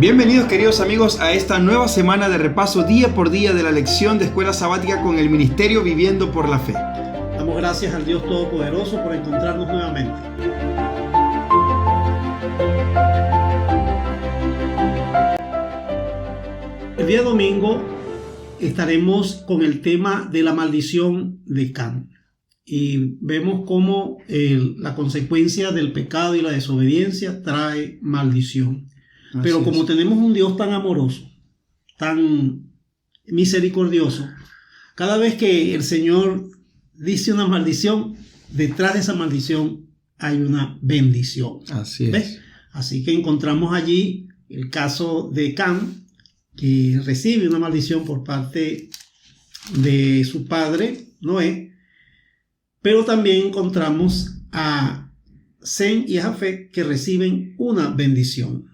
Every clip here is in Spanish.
Bienvenidos queridos amigos a esta nueva semana de repaso día por día de la lección de Escuela Sabática con el Ministerio Viviendo por la Fe. Damos gracias al Dios Todopoderoso por encontrarnos nuevamente. El día domingo estaremos con el tema de la maldición de Can. Y vemos cómo la consecuencia del pecado y la desobediencia trae maldición. Pero como tenemos un Dios tan amoroso, tan misericordioso, cada vez que el Señor dice una maldición, detrás de esa maldición hay una bendición. Así es. ¿Ves? Así que encontramos allí el caso de Can, que recibe una maldición por parte de su padre, Noé. Pero también encontramos a Sem y a Jafet, que reciben una bendición.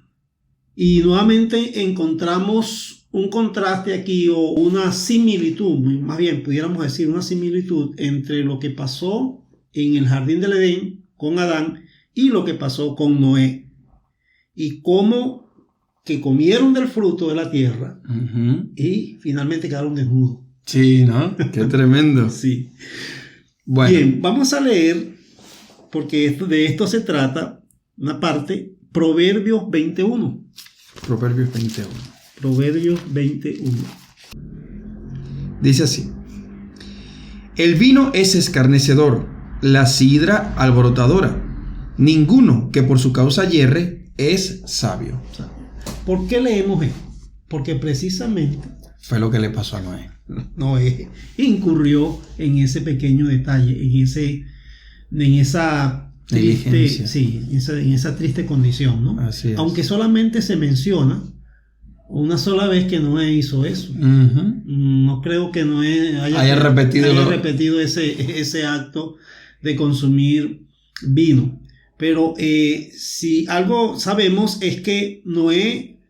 Y nuevamente encontramos un contraste aquí, o una similitud, más bien pudiéramos decir una similitud entre lo que pasó en el jardín del Edén con Adán y lo que pasó con Noé. Y cómo que comieron del fruto de la tierra y finalmente quedaron desnudos. Sí, ¿no? Qué tremendo. Sí. Bueno. Bien, vamos a leer, porque de esto se trata, una parte, Proverbios 21. Proverbios 21. Proverbios 21. Dice así: el vino es escarnecedor, la sidra alborotadora. Ninguno que por su causa yerre es sabio. ¿Por qué leemos esto? Porque precisamente Fue lo que le pasó a Noé. Noé incurrió en ese pequeño detalle, en esa triste condición, ¿no? Así es. Aunque solamente se menciona una sola vez que Noé hizo eso. No creo que Noé haya repetido ese acto de consumir vino. Pero si algo sabemos es que Noé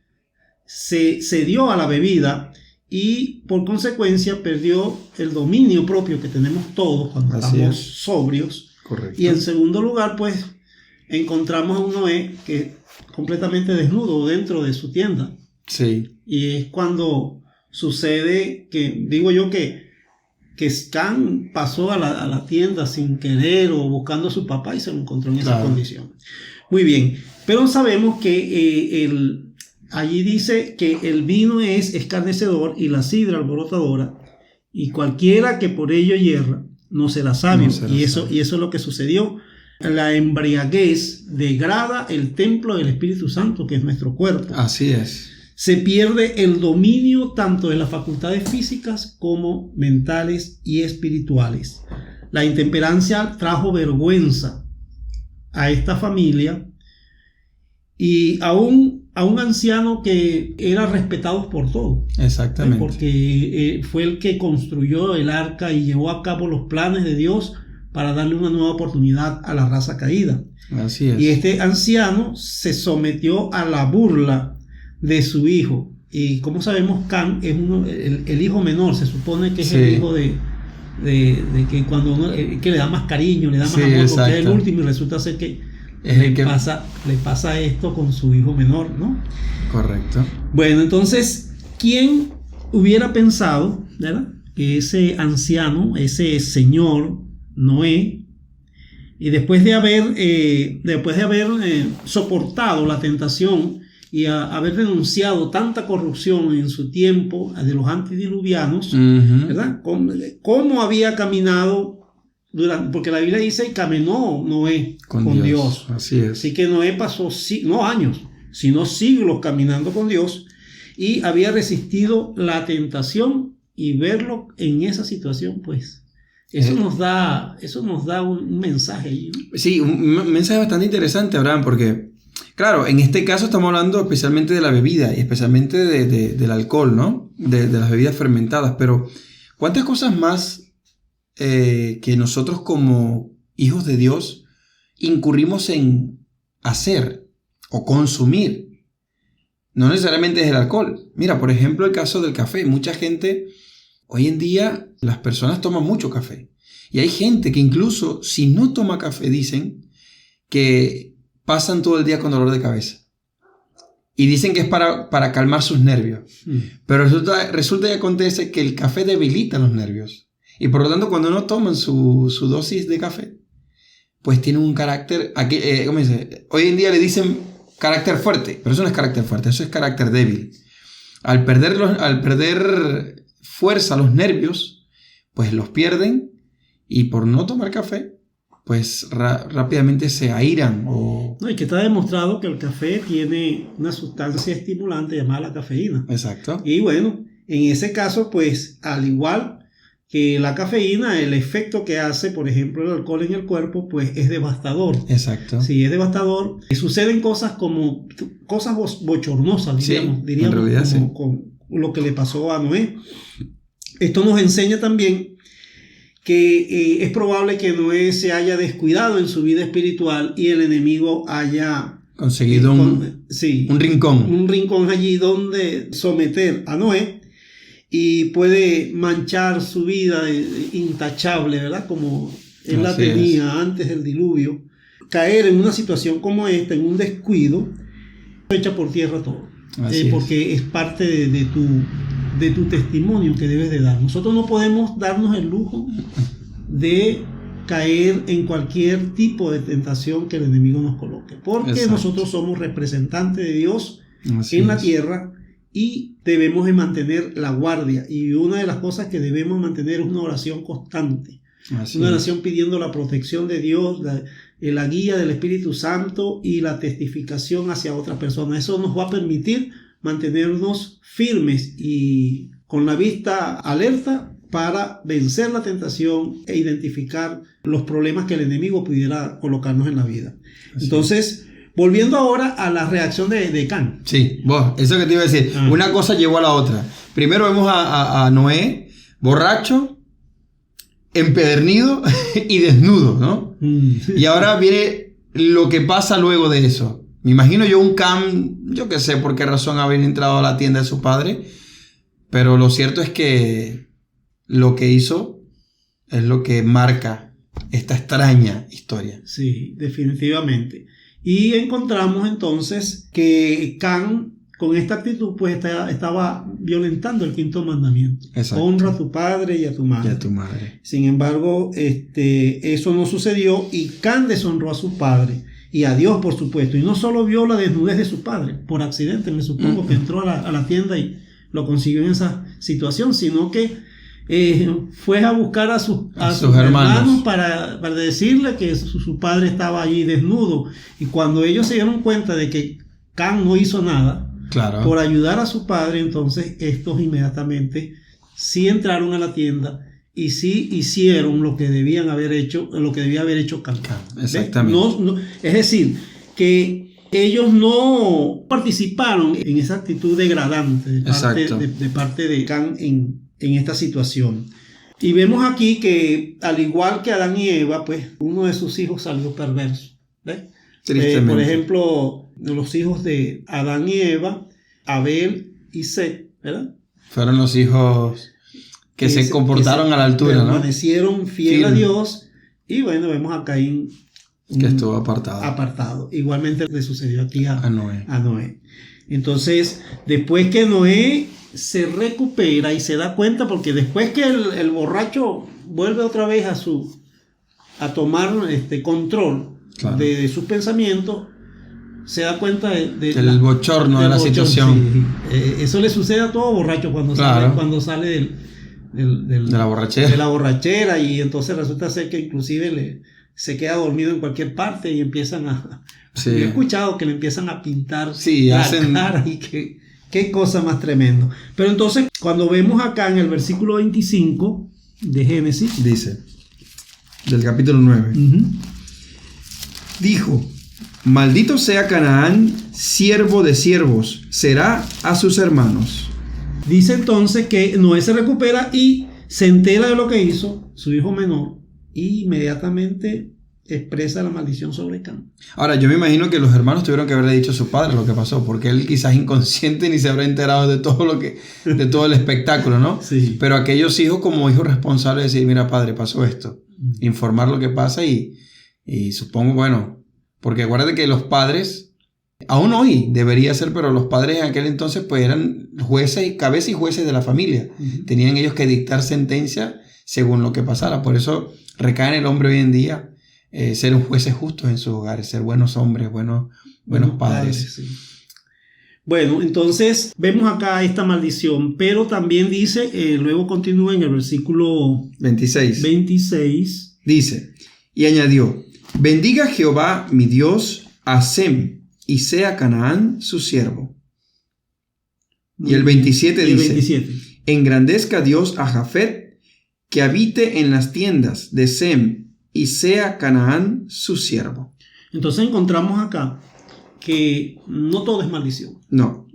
se dio a la bebida y por consecuencia perdió el dominio propio que tenemos todos cuando estamos sobrios. Correcto. Y en segundo lugar, pues, encontramos a un Noé que completamente desnudo dentro de su tienda. Sí. Y es cuando sucede que, digo yo, que Can pasó a la tienda sin querer o buscando a su papá y se lo encontró en esa condición. Muy bien, pero sabemos que allí dice que el vino es escarnecedor y la sidra alborotadora, y cualquiera que por ello yerra no será sabio. Y eso es lo que sucedió. La embriaguez degrada el templo del Espíritu Santo, que es nuestro cuerpo. Así es. Se pierde el dominio tanto de las facultades físicas como mentales y espirituales. La intemperancia trajo vergüenza a esta familia y a un anciano que era respetado por todos. Exactamente. Porque fue el que construyó el arca y llevó a cabo los planes de Dios para darle una nueva oportunidad a la raza caída. Así es. Y este anciano se sometió a la burla de su hijo. Y como sabemos, Can es el hijo menor. Se supone que es el hijo de que cuando uno que le da más cariño, le da más amor, porque es el último, y resulta ser que le pasa esto con su hijo menor, ¿no? Correcto. Bueno, entonces, ¿quién hubiera pensado, ¿verdad?, que ese anciano, ese señor Noé, y después de haber soportado la tentación y haber denunciado tanta corrupción en su tiempo de los antediluvianos, ¿verdad?, cómo había caminado porque la Biblia dice que caminó Noé con Dios. Así es. Así que Noé pasó no años, sino siglos caminando con Dios, y había resistido la tentación, y verlo en esa situación, pues eso nos da un mensaje allí, ¿no? Sí, un mensaje bastante interesante, Abraham, porque claro, en este caso estamos hablando especialmente de la bebida y especialmente del alcohol, ¿no? De las bebidas fermentadas, pero ¿cuántas cosas más que nosotros como hijos de Dios incurrimos en hacer o consumir? No necesariamente es el alcohol. Mira, por ejemplo, el caso del café. Mucha gente, hoy en día, las personas toman mucho café. Y hay gente que incluso, si no toma café, dicen que pasan todo el día con dolor de cabeza. y dicen que es para calmar sus nervios. Pero resulta y acontece que el café debilita los nervios. Y por lo tanto, cuando no toman su dosis de café, pues tienen un carácter, ¿cómo dice? Hoy en día le dicen carácter fuerte, pero eso no es carácter fuerte, eso es carácter débil. Al perder fuerza los nervios, pues los pierden, y por no tomar café, pues rápidamente se airan. No, y que está demostrado que el café tiene una sustancia estimulante llamada la cafeína. Exacto. Y bueno, en ese caso, pues al igual que la cafeína, el efecto que hace, por ejemplo, el alcohol en el cuerpo, pues es devastador. Exacto. Sí, es devastador. Y suceden cosas bochornosas, diríamos, en realidad, con lo que le pasó a Noé. Esto nos enseña también que es probable que Noé se haya descuidado en su vida espiritual y el enemigo haya conseguido un rincón. Un rincón allí donde someter a Noé, y puede manchar su vida intachable, ¿verdad? Como él la tenía antes del diluvio. Caer en una situación como esta, en un descuido, echa por tierra todo. Porque es parte de tu testimonio que debes de dar. Nosotros no podemos darnos el lujo de caer en cualquier tipo de tentación que el enemigo nos coloque, porque nosotros somos representantes de Dios en la tierra y debemos de mantener la guardia, y una de las cosas que debemos mantener es una oración constante, una oración pidiendo la protección de Dios, la guía del Espíritu Santo y la testificación hacia otra persona. Eso nos va a permitir mantenernos firmes y con la vista alerta para vencer la tentación e identificar los problemas que el enemigo pudiera colocarnos en la vida. Entonces, volviendo ahora a la reacción de Can. Sí, eso que te iba a decir. Una cosa llevó a la otra. Primero vemos a Noé borracho, empedernido y desnudo, ¿no? Y ahora viene lo que pasa luego de eso. Me imagino yo un Cam, yo qué sé por qué razón haber entrado a la tienda de su padre, pero lo cierto es que lo que hizo es lo que marca esta extraña historia. Sí, definitivamente. Y encontramos entonces que Can, con esta actitud, pues estaba violentando el quinto mandamiento. Exacto. Honra a tu padre y a tu madre. Y a tu madre. Sin embargo, eso no sucedió, y Can deshonró a su padre y a Dios, por supuesto. Y no solo vio la desnudez de su padre, por accidente, me supongo que entró a la tienda y lo consiguió en esa situación, sino que fue a buscar a sus hermanos para decirle que su padre estaba allí desnudo. Y cuando ellos se dieron cuenta de que Can no hizo nada por ayudar a su padre, entonces estos inmediatamente sí entraron a la tienda y sí hicieron lo que debían haber hecho, lo que debía haber hecho Can. Exactamente. Es decir, que ellos no participaron en esa actitud degradante de parte de Can en esta situación. Y vemos aquí que, al igual que Adán y Eva, pues uno de sus hijos salió perverso. Tristemente. Por ejemplo, los hijos de Adán y Eva, Abel y Set, ¿verdad? Fueron los hijos que se comportaron a la altura, ¿no? Permanecieron fieles a Dios. Y bueno, vemos a Caín que estuvo apartado. Igualmente le sucedió aquí a Noé. Entonces, después que Noé se recupera y se da cuenta, porque después que el borracho vuelve otra vez a tomar control de sus pensamientos, se da cuenta del bochorno de la situación. Sí. Eso le sucede a todo borracho cuando sale de la borrachera, y entonces resulta ser que inclusive se queda dormido en cualquier parte y empiezan a... Yo he escuchado que le empiezan a pintar la cara, y qué cosa más tremendo. Pero entonces, cuando vemos acá en el versículo 25 de Génesis, dice, del capítulo 9, dijo: maldito sea Canaán, siervo de siervos, será a sus hermanos. Dice entonces que Noé se recupera y se entera de lo que hizo su hijo menor, y inmediatamente expresa la maldición sobre Can. Ahora, yo me imagino que los hermanos tuvieron que haberle dicho a su padre lo que pasó, porque él quizás inconsciente ni se habrá enterado de todo el espectáculo, ¿no? Sí. Pero aquellos hijos, como hijos responsables, decir, mira, padre, pasó esto. Informar lo que pasa y supongo, bueno, porque acuérdate que los padres Aún hoy debería ser, pero los padres en aquel entonces pues eran jueces, cabezas y jueces de la familia. Tenían ellos que dictar sentencia según lo que pasara. Por eso recae en el hombre hoy en día ser un jueces justos en sus hogares, ser buenos hombres, buenos padres. Sí. Bueno, entonces vemos acá esta maldición, pero también dice, luego continúa en el versículo 26. Dice, y añadió, bendiga Jehová mi Dios a Sem, y sea Canaán su siervo. Y el 27 dice, engrandezca Dios a Jafet, que habite en las tiendas de Sem, y sea Canaán su siervo. Entonces encontramos acá que no todo es maldición. No.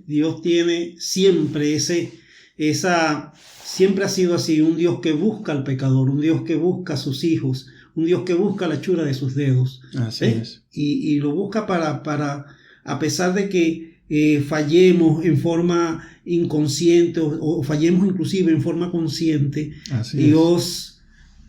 Dios tiene siempre siempre ha sido así, un Dios que busca al pecador, un Dios que busca a sus hijos, un Dios que busca la hechura de sus dedos. Así es. Y lo busca para, a pesar de que fallemos en forma inconsciente o fallemos inclusive en forma consciente, Dios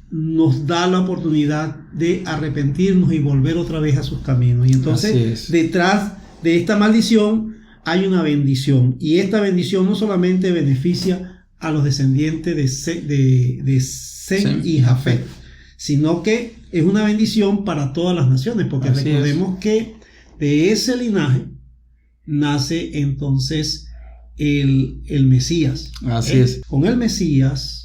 nos da la oportunidad de arrepentirnos y volver otra vez a sus caminos. Y entonces detrás de esta maldición hay una bendición, y esta bendición no solamente beneficia a los descendientes de Sem y Jafet, sino que es una bendición para todas las naciones, porque recordemos que de ese linaje nace entonces el Mesías. Así es. Con el Mesías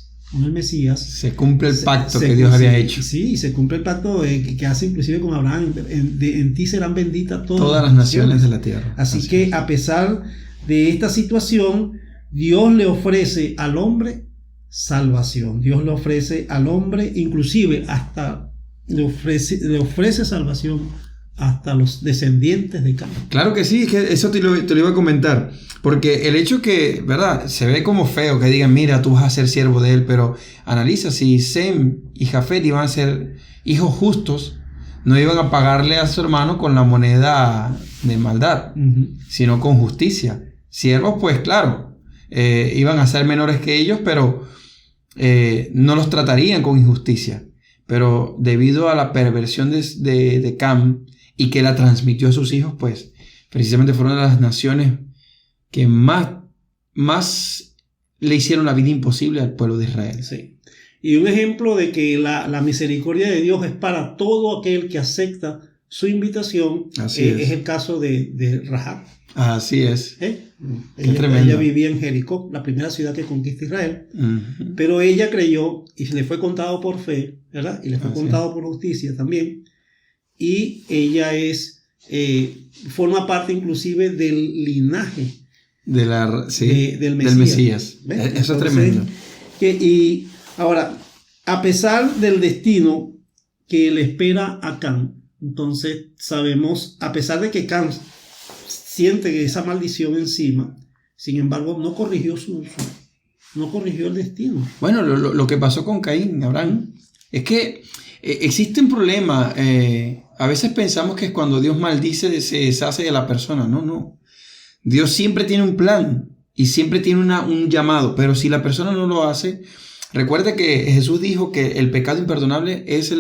se cumple el pacto que Dios había hecho. Sí, se cumple el pacto que hace inclusive con Abraham. En ti serán benditas todas las naciones de la tierra. Así que a pesar de esta situación, Dios le ofrece al hombre salvación. Dios le ofrece al hombre, inclusive hasta le ofrece salvación hasta los descendientes de Cam. Claro que sí, que eso te lo iba a comentar. Porque el hecho que, ¿verdad? Se ve como feo que digan, mira, tú vas a ser siervo de él, pero analiza, si Sem y Jafet iban a ser hijos justos, no iban a pagarle a su hermano con la moneda de maldad, sino con justicia. Siervos, pues claro, iban a ser menores que ellos, pero no los tratarían con injusticia. Pero debido a la perversión de Cam y que la transmitió a sus hijos, pues precisamente fueron de las naciones que más le hicieron la vida imposible al pueblo de Israel. Sí. Y un ejemplo de que la misericordia de Dios es para todo aquel que acepta su invitación. Es el caso de Rahab. Así es. Ella vivía en Jericó, la primera ciudad que conquista Israel. Pero ella creyó y le fue contado por fe, ¿verdad? Y le fue contado por justicia también. Y ella forma parte inclusive del linaje del Mesías. Eso es tremendo. Y ahora, a pesar del destino que le espera a Cam, entonces sabemos, a pesar de que Cam siente esa maldición encima, sin embargo no corrigió el destino. Bueno, lo que pasó con Caín, Abraham, es que existe un problema. A veces pensamos que cuando Dios maldice se deshace de la persona. No. Dios siempre tiene un plan y siempre tiene un llamado, pero si la persona no lo hace, recuerde que Jesús dijo que el pecado imperdonable es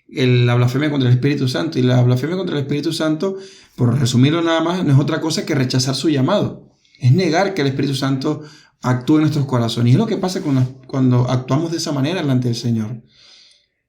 la blasfemia contra el Espíritu Santo, y la blasfemia contra el Espíritu Santo, por resumirlo nada más, no es otra cosa que rechazar su llamado, es negar que el Espíritu Santo actúe en nuestros corazones. Y es lo que pasa cuando actuamos de esa manera delante del Señor,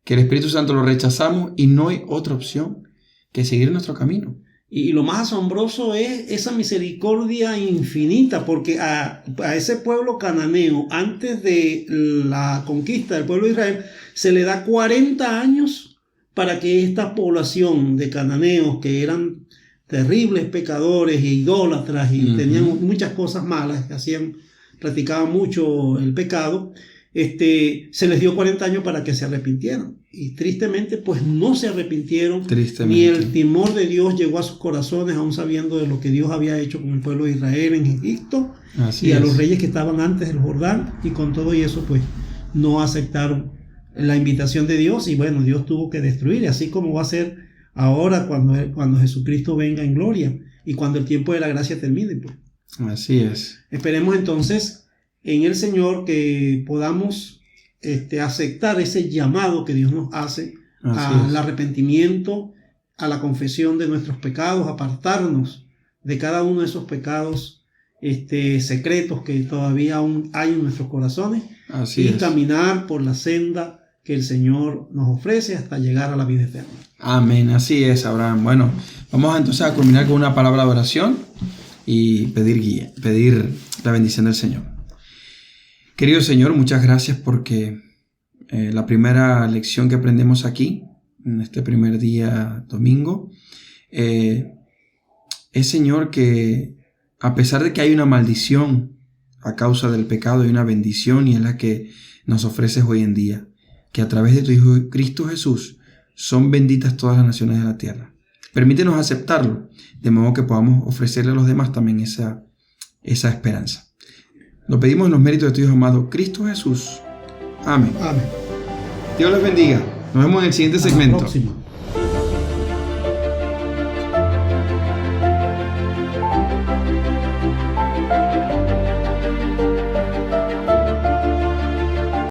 que el Espíritu Santo lo rechazamos y no hay otra opción que seguir nuestro camino. Y lo más asombroso es esa misericordia infinita, porque a ese pueblo cananeo, antes de la conquista del pueblo de Israel, se le da 40 años para que esta población de cananeos, que eran terribles pecadores e idólatras y tenían muchas cosas malas, practicaban mucho el pecado, se les dio 40 años para que se arrepintieran. Y tristemente, pues no se arrepintieron, ni el temor de Dios llegó a sus corazones, aún sabiendo de lo que Dios había hecho con el pueblo de Israel en Egipto, y a los reyes que estaban antes del Jordán, y con todo y eso, pues no aceptaron la invitación de Dios, y bueno, Dios tuvo que destruir, así como va a ser ahora cuando Jesucristo venga en gloria, y cuando el tiempo de la gracia termine, pues. Así es. Esperemos entonces en el Señor que podamos aceptar ese llamado que Dios nos hace al arrepentimiento, a la confesión de nuestros pecados, apartarnos de cada uno de esos pecados secretos que todavía aún hay en nuestros corazones. Así es. Caminar por la senda que el Señor nos ofrece hasta llegar a la vida eterna. Amén, así es, Abraham. Bueno, vamos entonces a culminar con una palabra de oración y pedir la bendición del Señor. Querido Señor, muchas gracias porque la primera lección que aprendemos aquí, en este primer día domingo, es, Señor, que a pesar de que hay una maldición a causa del pecado, hay una bendición, y es la que nos ofreces hoy en día, que a través de tu Hijo Cristo Jesús son benditas todas las naciones de la tierra. Permítenos aceptarlo, de modo que podamos ofrecerle a los demás también esa esperanza. Lo pedimos en los méritos de tu Hijo amado, Cristo Jesús. Amén. Amén. Dios les bendiga. Nos vemos en el siguiente segmento. Hasta la próxima.